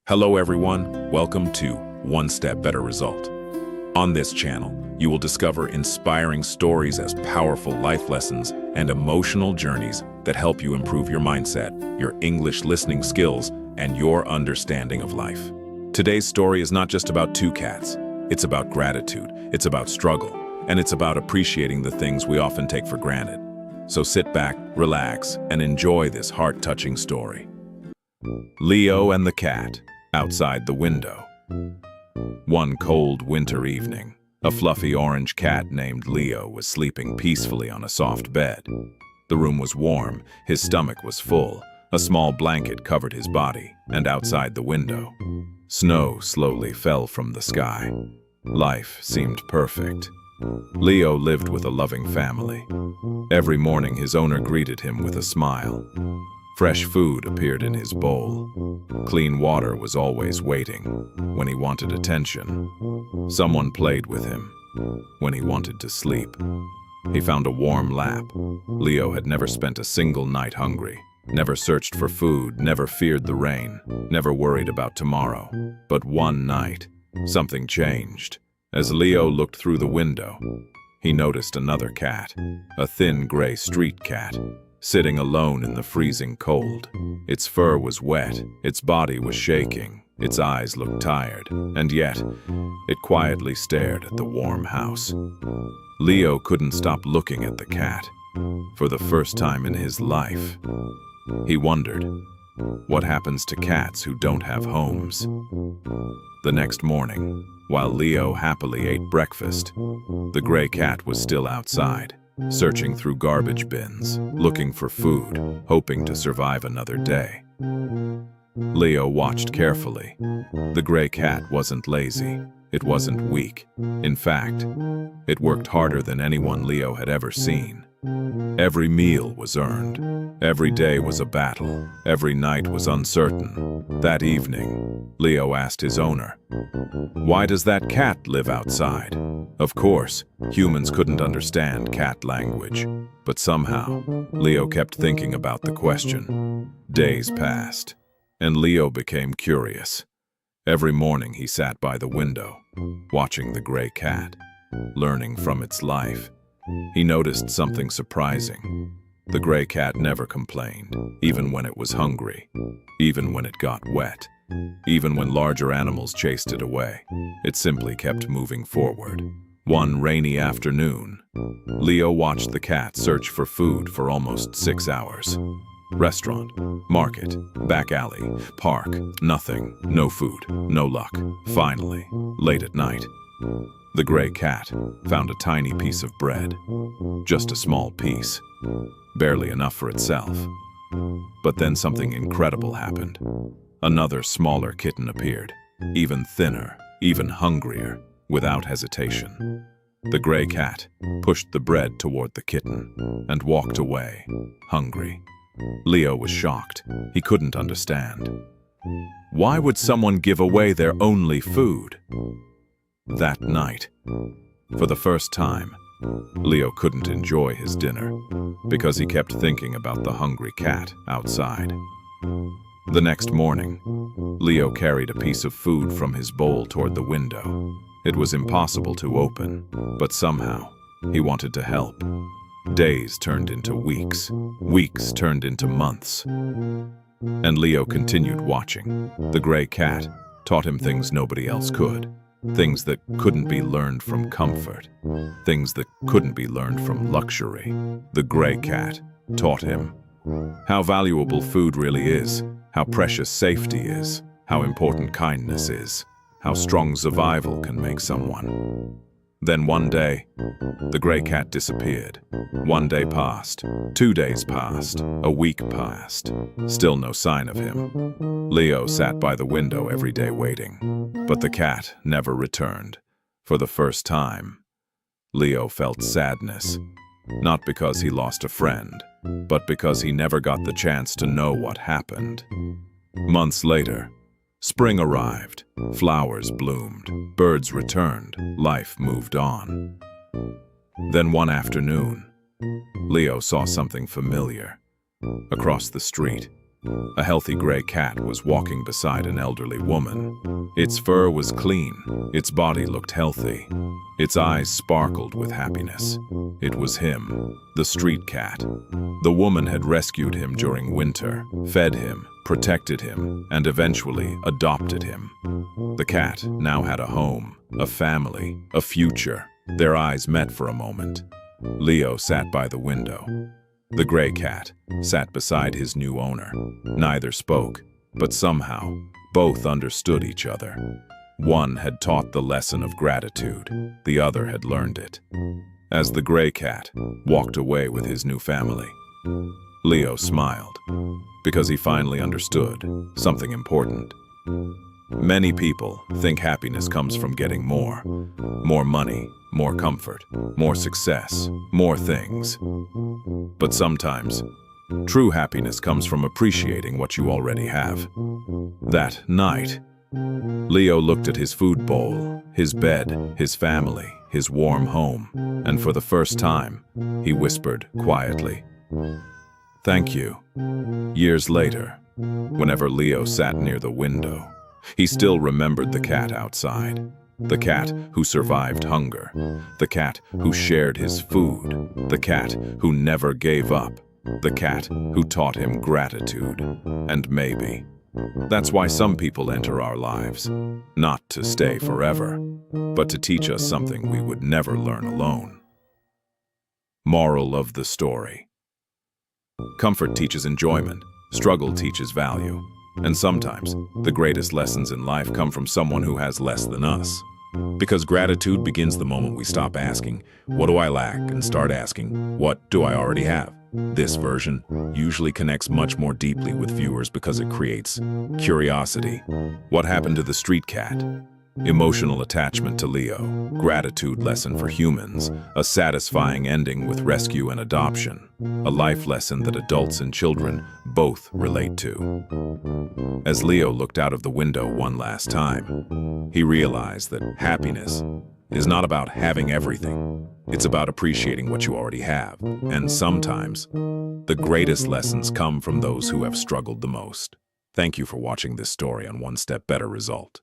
Hello everyone, welcome to One Step Better Result. On this channel, you will discover inspiring stories as powerful life lessons and emotional journeys that help you improve your mindset, your English listening skills, and your understanding of life. Today's story is not just about two cats. It's about gratitude, it's about struggle, and it's about appreciating the things we often take for granted. So sit back, relax, and enjoy this heart-touching story. Leo and the cat. Outside the window. One cold winter evening, a fluffy orange cat named Leo was sleeping peacefully on a soft bed. The room was warm, his stomach was full, a small blanket covered his body, and outside the window, snow slowly fell from the sky. Life seemed perfect. Leo lived with a loving family. Every morning his owner greeted him with a smile. Fresh food appeared in his bowl. Clean water was always waiting when he wanted attention. Someone played with him when he wanted to sleep. He found a warm lap. Leo had never spent a single night hungry, never searched for food, never feared the rain, never worried about tomorrow. But one night, something changed. As Leo looked through the window, he noticed another cat, a thin gray street cat, sitting alone in the freezing cold. Its fur was wet, its body was shaking, its eyes looked tired, and yet, it quietly stared at the warm house. Leo couldn't stop looking at the cat. For the first time in his life, he wondered, what happens to cats who don't have homes? The next morning, while Leo happily ate breakfast, the gray cat was still outside, searching through garbage bins, looking for food, hoping to survive another day. Leo watched carefully. The gray cat wasn't lazy. It wasn't weak. In fact, it worked harder than anyone Leo had ever seen. Every meal was earned. Every day was a battle. Every night was uncertain. That evening, Leo asked his owner, "Why does that cat live outside?" Of course, humans couldn't understand cat language, but somehow, Leo kept thinking about the question. Days passed, and Leo became curious. Every morning he sat by the window, watching the gray cat, learning from its life. He noticed something surprising. The gray cat never complained, even when it was hungry, even when it got wet, even when larger animals chased it away. It simply kept moving forward. One rainy afternoon, Leo watched the cat search for food for almost 6 hours. Restaurant, market, back alley, park, nothing, no food, no luck. Finally, late at night, the gray cat found a tiny piece of bread. Just a small piece, barely enough for itself. But then something incredible happened. Another smaller kitten appeared, even thinner, even hungrier, without hesitation. The gray cat pushed the bread toward the kitten and walked away, hungry. Leo was shocked. He couldn't understand. Why would someone give away their only food? That night, for the first time, Leo couldn't enjoy his dinner because he kept thinking about the hungry cat outside. The next morning, Leo carried a piece of food from his bowl toward the window. It was impossible to open, but somehow, he wanted to help. Days turned into weeks, weeks turned into months. And Leo continued watching. The gray cat taught him things nobody else could. Things that couldn't be learned from comfort. Things that couldn't be learned from luxury. The gray cat taught him how valuable food really is, how precious safety is, how important kindness is, how strong survival can make someone. Then one day, the gray cat disappeared. 1 day passed, 2 days passed, a week passed. Still no sign of him. Leo sat by the window every day waiting, but the cat never returned. For the first time, Leo felt sadness, not because he lost a friend, but because he never got the chance to know what happened. Months later, spring arrived, flowers bloomed, birds returned, life moved on. Then one afternoon, Leo saw something familiar. Across the street, A healthy gray cat was walking beside an elderly woman. Its fur was clean, its body looked healthy, its eyes sparkled with happiness. It was him, the street cat. The woman had rescued him during winter, fed him, protected him, and eventually adopted him. The cat now had a home, a family, a future. Their eyes met for a moment. Leo sat by the window. The gray cat sat beside his new owner. Neither spoke, but somehow both understood each other. One had taught the lesson of gratitude, the other had learned it. As the gray cat walked away with his new family, Leo smiled, because he finally understood something important. Many people think happiness comes from getting more money, more comfort, more success, more things. But sometimes, true happiness comes from appreciating what you already have. That night, Leo looked at his food bowl, his bed, his family, his warm home, and for the first time, he whispered quietly, "Thank you." Years later, whenever Leo sat near the window, he still remembered the cat outside. The cat who survived hunger. The cat who shared his food. The cat who never gave up. The cat who taught him gratitude. And maybe that's why some people enter our lives, not to stay forever, but to teach us something we would never learn alone. Moral of the story: comfort teaches enjoyment, struggle teaches value. And sometimes, the greatest lessons in life come from someone who has less than us. Because gratitude begins the moment we stop asking, "What do I lack?" and start asking, "What do I already have?" This version usually connects much more deeply with viewers because it creates curiosity. What happened to the street cat? Emotional attachment to Leo, gratitude lesson for humans, a satisfying ending with rescue and adoption, a life lesson that adults and children both relate to. As Leo looked out of the window one last time, he realized that happiness is not about having everything. It's about appreciating what you already have. And sometimes, the greatest lessons come from those who have struggled the most. Thank you for watching this story on One Step Better Result.